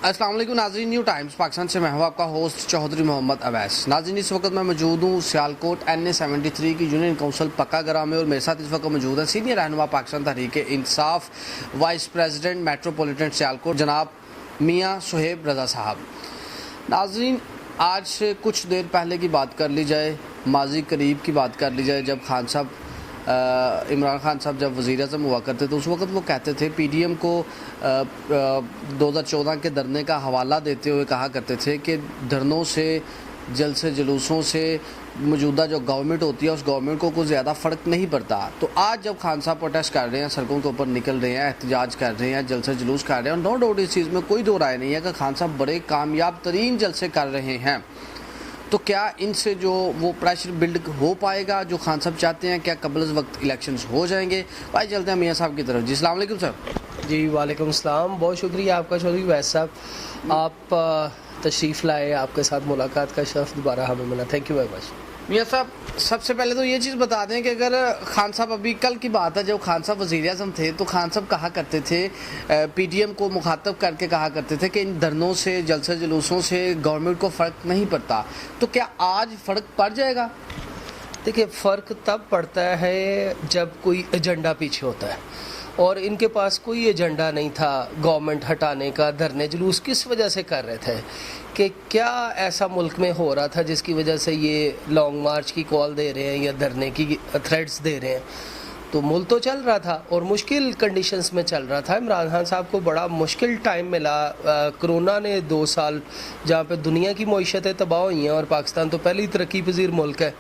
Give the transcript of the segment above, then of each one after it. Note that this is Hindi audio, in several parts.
अस्सलाम वालेकुम नाज़रीन, न्यू टाइम्स पाकिस्तान से मैं हूं आपका होस्ट चौधरी मोहम्मद अवैस। नाज़रीन, इस वक्त मैं मौजूद हूं सियालकोट NA-73 की यूनियन काउंसिल पक्कागरा में और मेरे साथ इस वक्त मौजूद है सीनियर रहनुमा Pakistan Tehreek Insaf vice president metropolitan Sialkot जनाब मियाँ सुहेब रज़ा साहब। नाज़रीन, आज से कुछ देर पहले की बात कर ली जाए, माजी करीब की बात कर ली जाए, जब खान साहब इमरान खान साहब जब वज़ीर आज़म हुआ करते तो उस वक्त वो कहते थे PDM को 2014 के धरने का हवाला देते हुए कहा करते थे कि धरनों से जलसे जुलूसों से मौजूदा जो गवर्नमेंट होती है उस गवर्नमेंट को कुछ ज़्यादा फ़र्क नहीं पड़ता। तो आज जब खान साहब प्रोटेस्ट कर रहे हैं, सड़कों के ऊपर निकल रहे हैं, एहतजाज कर रहे हैं, जलसे जुलूस कर रहे हैं, नो डाउट इस चीज़ में कोई दो राय नहीं है कि खान साहब बड़े कामयाब तरीन जलसे कर रहे हैं। तो क्या इनसे जो वो प्रेशर बिल्ड हो पाएगा जो खान साहब चाहते हैं? क्या कबल वक्त इलेक्शंस हो जाएंगे? भाई चलते हैं मियाँ साहब की तरफ। जी अस्सलाम वालेकुम सर। जी वालेकुम सलाम, बहुत शुक्रिया आपका चौधरी वैस साहब, आप तशरीफ़ लाए, आपके साथ मुलाकात का शर्फ दोबारा हमें मिला, थैंक यू वेरी मच। मियाँ साहब, सबसे पहले तो ये चीज़ बता दें कि अगर खान साहब, अभी कल की बात है जब खान साहब वज़ीर आज़म थे तो खान साहब कहा करते थे, PDM को मुखातब करके कहा करते थे कि इन धरनों से जलसे जुलूसों से गवर्नमेंट को फ़र्क नहीं पड़ता। तो क्या आज फ़र्क पड़ जाएगा? देखिए, फ़र्क तब पड़ता है जब कोई एजेंडा पीछे होता है, और इनके पास कोई एजेंडा नहीं था गवर्नमेंट हटाने का। धरने जुलूस किस वजह से कर रहे थे कि क्या ऐसा मुल्क में हो रहा था जिसकी वजह से ये लॉन्ग मार्च की कॉल दे रहे हैं या धरने की थ्रेट्स दे रहे हैं? तो मुल्क तो चल रहा था और मुश्किल कंडीशंस में चल रहा था। इमरान खान साहब को बड़ा मुश्किल टाइम मिला। कोरोना ने 2 साल जहाँ पे दुनिया की मईशतें तबाह हुई हैं और पाकिस्तान तो पहले ही तरक्की पजीर मुल्क है,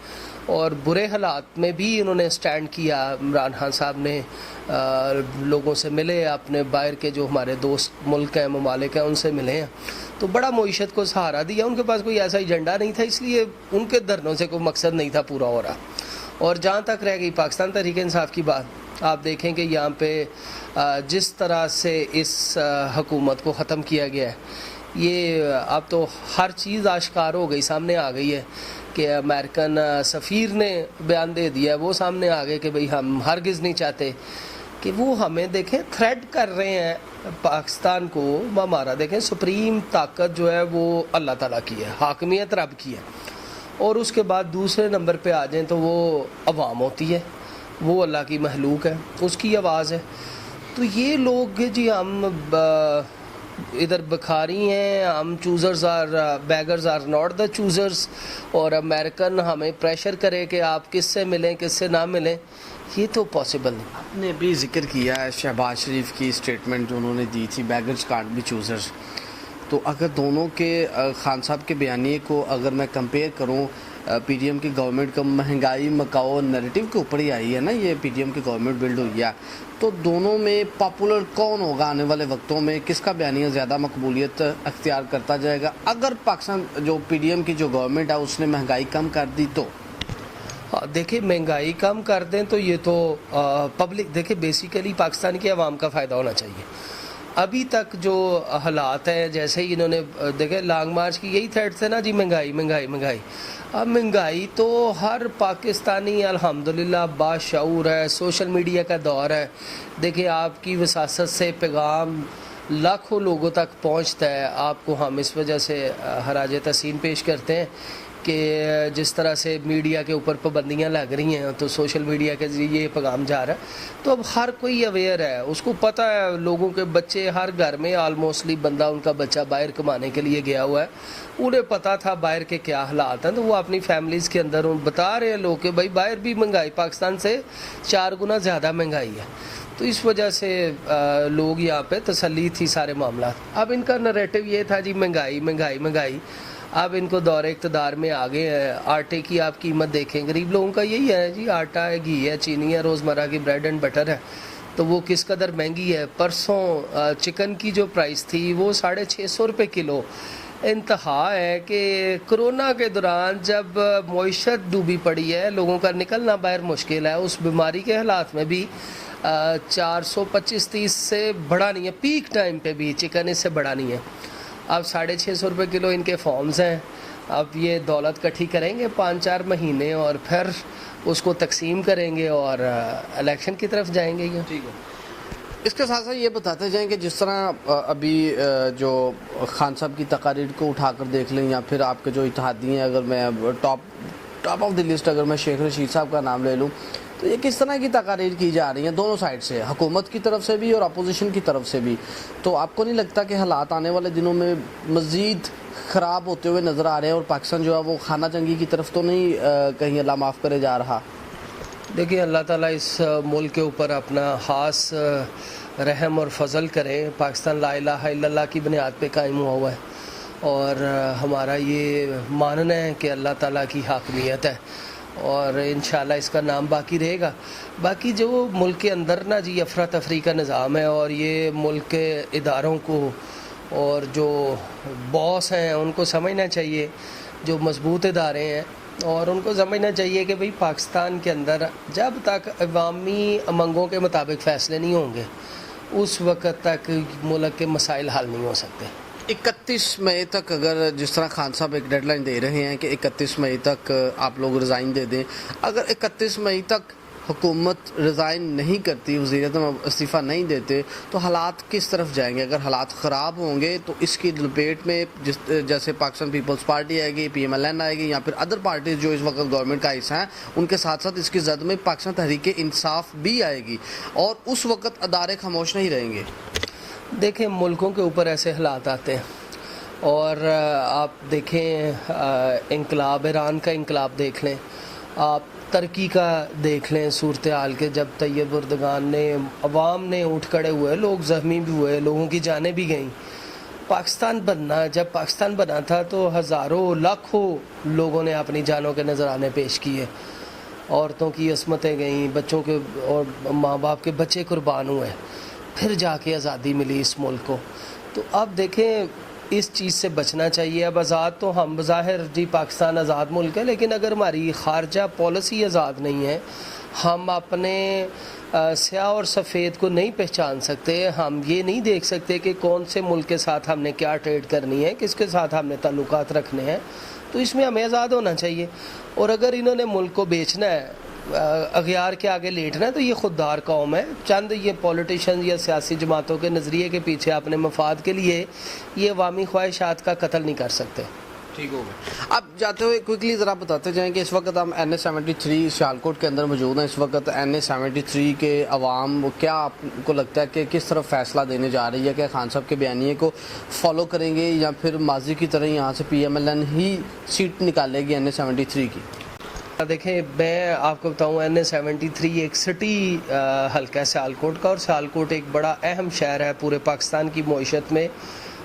और बुरे हालात में भी इन्होंने स्टैंड किया। इमरान खान साहब ने लोगों से मिले, अपने बाहर के जो हमारे दोस्त मुल्क हैं, ममालिक हैं, उनसे मिले हैं, तो बड़ा मईशत को सहारा दिया। उनके पास कोई ऐसा एजेंडा नहीं था, इसलिए उनके धरनों से कोई मकसद नहीं था पूरा हो रहा। और जहाँ तक रह गई पाकिस्तान तहरीक इंसाफ की बात, आप देखें कि यहाँ पे जिस तरह से इस हुकूमत को ख़त्म किया गया है, ये अब तो हर चीज़ आश्कार हो गई, सामने आ गई है कि अमेरिकन सफ़ीर ने बयान दे दिया, वो सामने आ गए कि भाई हम हरगिज़ नहीं चाहते कि वो हमें देखें थ्रेट कर रहे हैं पाकिस्तान को। हमारा देखें सुप्रीम ताकत जो है वो अल्लाह ताला की है, हाकमियत रब की है, और उसके बाद दूसरे नंबर पे आ जाएं तो वो अवाम होती है, वो अल्लाह की महलूक है, उसकी आवाज़ है। तो ये लोग जी हम इधर भिखारी हैं, हम choosers are beggars are not the choosers, और अमेरिकन हमें प्रेशर करे कि आप किससे मिलें किससे ना मिलें, ये तो पॉसिबल नहीं। आपने भी जिक्र किया है शहबाज शरीफ की स्टेटमेंट जो उन्होंने दी थी, बैगर्स कांट बी चूज़र्स। तो अगर दोनों के खान साहब के बयानिए को अगर मैं कंपेयर करूं, PDM की गवर्नमेंट का महंगाई मकाओ नैरेटिव के ऊपर ही आई है ना, ये PDM की गवर्नमेंट बिल्ड हुई है, तो दोनों में पॉपुलर कौन होगा आने वाले वक्तों में? किसका बयानिया ज़्यादा मकबूलियत अख्तियार करता जाएगा अगर पाकिस्तान जो PDM की जो गवर्नमेंट है उसने महंगाई कम कर दी तो? हाँ, देखिए, महंगाई कम कर दें तो ये तो पब्लिक, देखिए बेसिकली पाकिस्तान की आवाम का फ़ायदा होना चाहिए। अभी तक जो हालात हैं, जैसे ही इन्होंने देखे लॉन्ग मार्च की यही थ्रेट थे ना जी, महंगाई महंगाई महंगाई। अब महंगाई तो हर पाकिस्तानी अल्हम्दुलिल्लाह बाशऊर है, सोशल मीडिया का दौर है। देखिए, आपकी वसासत से पैगाम लाखों लोगों तक पहुंचता है। आपको हम इस वजह से हराज तहसीन पेश करते हैं कि जिस तरह से मीडिया के ऊपर पाबंदियाँ लग रही हैं तो सोशल मीडिया के ज़रिए ये पैगाम जा रहा है। तो अब हर कोई अवेयर है, उसको पता है, लोगों के बच्चे हर घर में आलमोस्टली बंदा उनका बच्चा बाहर कमाने के लिए गया हुआ है, उन्हें पता था बाहर के क्या हालात हैं, तो वो अपनी फैमिलीज़ के अंदर बता रहे हैं लोग कि भाई बाहर भी महंगाई पाकिस्तान से 4 गुना ज़्यादा महंगाई है। तो इस वजह से लोग यहाँ पे तसल्ली थी सारे मामला। अब इनका नरेटिव ये था जी महंगाई महंगाई महंगाई। अब इनको दौरे इक़्तिदार में आ गए हैं। आटे की आप कीमत देखें, गरीब लोगों का यही है जी, आटा है, घी है, चीनी है, रोज़मर्रा की ब्रेड एंड बटर है, तो वो किस कदर महंगी है। परसों चिकन की जो प्राइस थी वो 650 रुपये किलो। इंतहा है कि कोरोना के दौरान जब मईशत डूबी पड़ी है, लोगों का निकलना बाहर मुश्किल है, उस बीमारी के हालात में भी 425-30 से बढ़ा नहीं है, पीक टाइम पे भी चिकन इससे बढ़ा नहीं है। अब 650 रुपये किलो इनके फॉर्म्स हैं। अब ये दौलत इकट्ठी करेंगे 5-4 महीने और फिर उसको तकसीम करेंगे और इलेक्शन की तरफ जाएंगे। ये ठीक है। इसके साथ साथ ये बताते जाएं कि जिस तरह अभी जो खान साहब की तकारीर को उठाकर देख लें या फिर आपके जो इत्तेहादी हैं, अगर मैं टॉप ऑफ द लिस्ट अगर मैं शेख रशीद साहब का नाम ले लूँ, तो ये किस तरह की तकारीर की जा रही हैं दोनों साइड से, हुकूमत की तरफ से भी और अपोजिशन की तरफ से भी। तो आपको नहीं लगता कि हालात आने वाले दिनों में मज़ीद ख़राब होते हुए नज़र आ रहे हैं और पाकिस्तान जो है वो खाना जंगी की तरफ तो नहीं कहीं अल्लाह माफ़ करे जा रहा? देखिए, अल्लाह ताला इस मुल्क के ऊपर अपना ख़ास रहम और फजल करें। पाकिस्तान ला इलाहा इल्लल्लाह की बुनियाद पे कायम हुआ है और हमारा ये मानना है कि अल्लाह ताला की हाकमियत है और इंशाल्लाह इसका नाम बाकी रहेगा। बाकी जो मुल्क के अंदर ना जी अफरा तफरी का निज़ाम है और ये मुल्क के इदारों को और जो बॉस हैं उनको समझना चाहिए, जो मजबूत इदारे हैं, और उनको समझना चाहिए कि भाई पाकिस्तान के अंदर जब तक अवामी मंगों के मुताबिक फ़ैसले नहीं होंगे उस वक़्त तक मुल्क के मसाइल हल नहीं हो सकते। 31 मई तक अगर जिस तरह खान साहब एक डेडलाइन दे रहे हैं कि 31 मई तक आप लोग रिज़ाइन दे दें, अगर 31 मई तक हुकूमत रिज़ाइन नहीं करती, वज़ीर-ए-आज़म इस्तीफ़ा नहीं देते, तो हालात किस तरफ जाएंगे? अगर हालात ख़राब होंगे तो इसकी लपेट में जैसे पाकिस्तान पीपल्स पार्टी आएगी, PMLN आएगी या फिर अदर पार्टीज़ जो इस वक्त गवर्नमेंट का हिस्सा हैं, उनके साथ साथ इसकी जद में पाकिस्तान तहरीक इंसाफ भी आएगी और उस वक्त अदारे खामोश नहीं रहेंगे। देखें, मुल्कों के ऊपर ऐसे हालात आते हैं और आप देखें इंकलाब, ईरान का इंकलाब देख लें, आप तुर्की का देख लें सूरत हाल के, जब तैयब एर्दोगान ने, अवाम ने उठ खड़े हुए, लोग ज़ख्मी भी हुए, लोगों की जानें भी गईं। जब पाकिस्तान बना था तो हज़ारों लाखों लोगों ने अपनी जानों के नजराने पेश किए, औरतों की असमतें गईं, बच्चों के और माँ बाप के बच्चे कुर्बान हुए, फिर जाके आज़ादी मिली इस मुल्क को। तो अब देखें, इस चीज़ से बचना चाहिए। अब आज़ाद तो हम बज़ाहिर जी पाकिस्तान आज़ाद मुल्क है, लेकिन अगर हमारी खारजा पॉलिसी आज़ाद नहीं है, हम अपने स्याह और सफ़ेद को नहीं पहचान सकते, हम ये नहीं देख सकते कि कौन से मुल्क के साथ हमने क्या ट्रेड करनी है, किसके साथ हमने ताल्लुकात रखने हैं, तो इसमें हमें आज़ाद होना चाहिए। और अगर इन्होंने मुल्क को बेचना है, अगयार के आगे लेटना है, तो ये खुददार कौम है। चंद ये पॉलिटिशियन या सियासी जमातों के नज़रिए के पीछे अपने मफाद के लिए ये अवामी ख्वाहिशात का कत्ल नहीं कर सकते। ठीक हो गया। अब जाते हुए क्विकली ज़रा बताते जाएँ कि इस वक्त हम NA-73 सियालकोट के अंदर मौजूद हैं। इस वक्त NA-73 के अवाम, क्या आपको लगता है कि किस तरफ फ़ैसला देने जा रही है? क्या खान साहब के बयानिए को फॉलो करेंगे या फिर माजी की तरह यहाँ से PMLN ही सीट निकालेगी NA-73 की? देखें, मैं आपको बताऊं, NA-73 एक सिटी हल्का है सियालकोट का, और सियालकोट एक बड़ा अहम शहर है पूरे पाकिस्तान की मईशत में,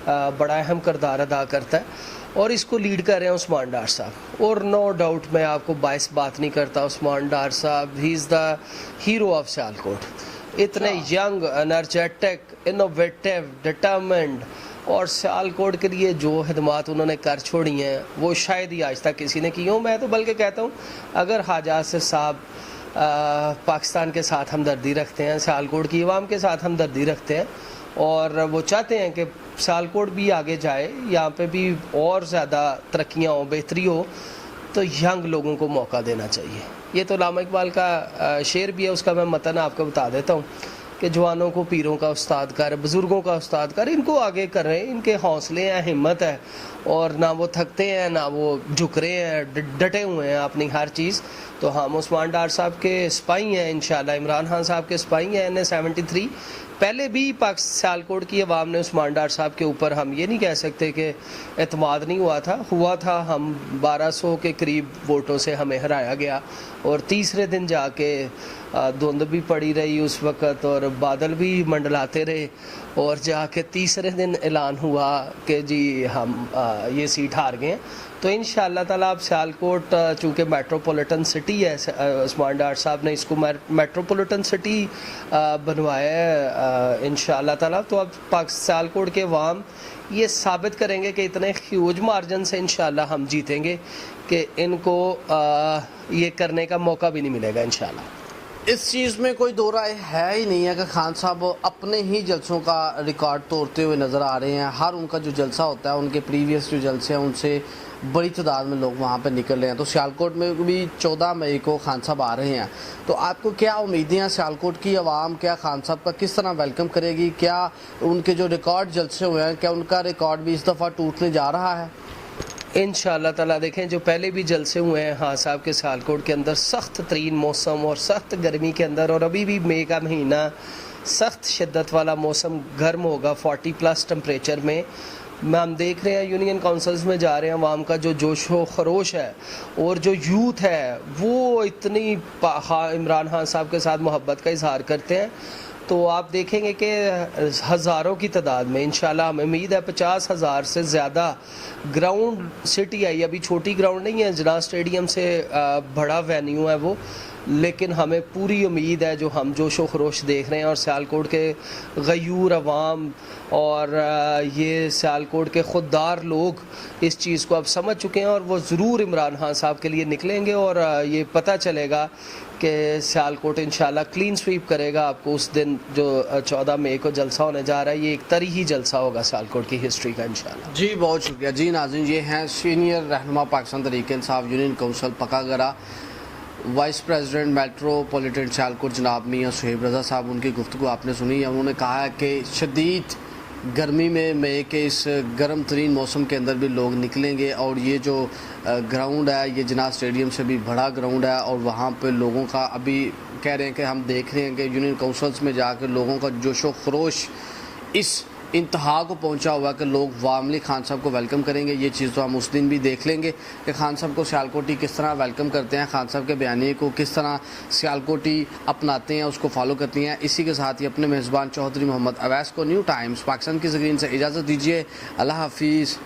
बड़ा अहम किरदार अदा करता है और इसको लीड कर रहे हैं उस्मान डार साहब। और नो डाउट मैं आपको बाइस बात नहीं करता, उस्मान डार साहब he is the hero of Sialkot. इतने यंग, एनर्जेटिक, इनोवेटिव, डिटरमिन्ड, और सियालकोट के लिए जो खिदमात उन्होंने कर छोड़ी हैं वो शायद ही आज तक किसी ने की हो। मैं तो बल्कि कहता हूँ, अगर ख्वाजा आसिफ साहब पाकिस्तान के साथ हमदर्दी रखते हैं, सियालकोट की आवाम के साथ हमदर्दी रखते हैं और वो चाहते हैं कि सियालकोट भी आगे जाए, यहाँ पे भी और ज़्यादा तरक्कियाँ हो, बेहतरी हो, तो यंग लोगों को मौका देना चाहिए। ये तो अल्लामा इकबाल का शेर भी है, उसका मैं मतन आपको बता देता हूँ कि जवानों को पीरों का उस्ताद कर, बुज़ुर्गों का उस्ताद कर, इनको आगे कर रहे हैं, इनके हौसले हैं, हिम्मत है और ना वो थकते हैं ना वो झुक रहे हैं, डटे हुए हैं अपनी हर चीज़। तो हम उस्मान डार साहब के सिपाही हैं इंशाल्लाह, इमरान खान साहब के सिपाही हैं NA-73। पहले भी सियालकोट की आवाम ने उस्मान डार साहब के ऊपर, हम ये नहीं कह सकते कि एतमाद नहीं हुआ था। हम 1200 के करीब वोटों से हमें हराया गया और तीसरे दिन जाके धुंध भी पड़ी रही उस वक़्त और बादल भी मंडलाते रहे और जाके तीसरे दिन ऐलान हुआ कि जी हम ये सीट हार गए। तो इंशाअल्लाह ताला अब सियालकोट चूँकि मेट्रोपॉलिटन सिटी है, उस्मान डार साहब ने इसको मेट्रोपॉलिटन सिटी बनवाया है इंशाअल्लाह ताला। तो अब सियालकोट के अवाम ये साबित करेंगे कि इतने ह्यूज मार्जिन से इंशाअल्लाह हम जीतेंगे कि इनको ये करने का मौका भी नहीं मिलेगा इंशाअल्लाह। इस चीज़ में कोई दो राय है ही नहीं है कि खान साहब अपने ही जलसों का रिकॉर्ड तोड़ते हुए नज़र आ रहे हैं। हर उनका जो जलसा होता है, उनके प्रीवियस जो जलसे हैं उनसे बड़ी तादाद में लोग वहाँ पर निकल रहे हैं। तो सियालकोट में भी 14 मई को खान साहब आ रहे हैं, तो आपको क्या उम्मीदें हैं? सियालकोट की आवाम क्या खान साहब का किस तरह वेलकम करेगी? क्या उनके जो रिकॉर्ड जलसे हुए हैं, क्या उनका रिकॉर्ड भी इस दफ़ा टूटने जा रहा है? इंशाअल्लाह ताला देखें, जो पहले भी जलसे हुए हैं हाँ साहब के सियालकोट के अंदर, सख्त तरीन मौसम और सख्त गर्मी के अंदर, और अभी भी मई का महीना सख्त शिद्दत वाला मौसम, गर्म होगा 40+ टेम्परेचर में। हम देख रहे हैं यूनियन काउंसिल्स में जा रहे हैं, अवाम का जो जोश व खरोश है और जो यूथ है वो इतनी इमरान खान साहब के साथ मोहब्बत का इजहार करते हैं। तो आप देखेंगे कि हज़ारों की तादाद में इंशाल्लाह हमें उम्मीद है 50,000 से ज़्यादा ग्राउंड सिटी आई। अभी छोटी ग्राउंड नहीं है, जना स्टेडियम से बड़ा वेन्यू है वो, लेकिन हमें पूरी उम्मीद है, जो हम जोशो खरोश देख रहे हैं और सियालकोट के गयूर अवाम और ये सियालकोट के खुददार लोग इस चीज़ को अब समझ चुके हैं और वो ज़रूर इमरान खान साहब के लिए निकलेंगे और ये पता चलेगा कि सियालकोट इंशाल्लाह क्लीन स्वीप करेगा। आपको उस दिन जो 14 मई को जलसा होने जा रहा है, ये एक तरीही जलसा होगा सियालकोट की हिस्ट्री का इंशाल्लाह। जी बहुत शुक्रिया। जी नाज़रीन, ये हैं सीनियर रहनुमा Pakistan Tehreek-e-Insaf union council Pakagra, vice president metropolitan Sialkot जनाब मियां सुहेब रज़ा साहब। उनकी गुफ्तगू आपने सुनी है। उन्होंने कहा है कि शदीद गर्मी में मई के इस गर्म तरीन मौसम के अंदर भी लोग निकलेंगे और ये जो ग्राउंड है ये जना स्टेडियम से भी बड़ा ग्राउंड है और वहाँ पे लोगों का अभी कह रहे हैं कि हम देख रहे हैं कि यूनियन काउंसिल्स में जाकर लोगों का जोशो खरोश इस इंतहा को पहुंचा हुआ कि लोग वार्मली खान साहब को वेलकम करेंगे। ये चीज़ तो हम उस दिन भी देख लेंगे कि खान साहब को सियालकोटी किस तरह वेलकम करते हैं, खान साहब के बयानी को किस तरह सियालकोटी अपनाते हैं, उसको फॉलो करती हैं। इसी के साथ ही अपने मेज़बान चौधरी मोहम्मद अवैस को न्यू टाइम्स पाकिस्तान की स्क्रीन से इजाज़त दीजिए। अल्लाह हाफिज़।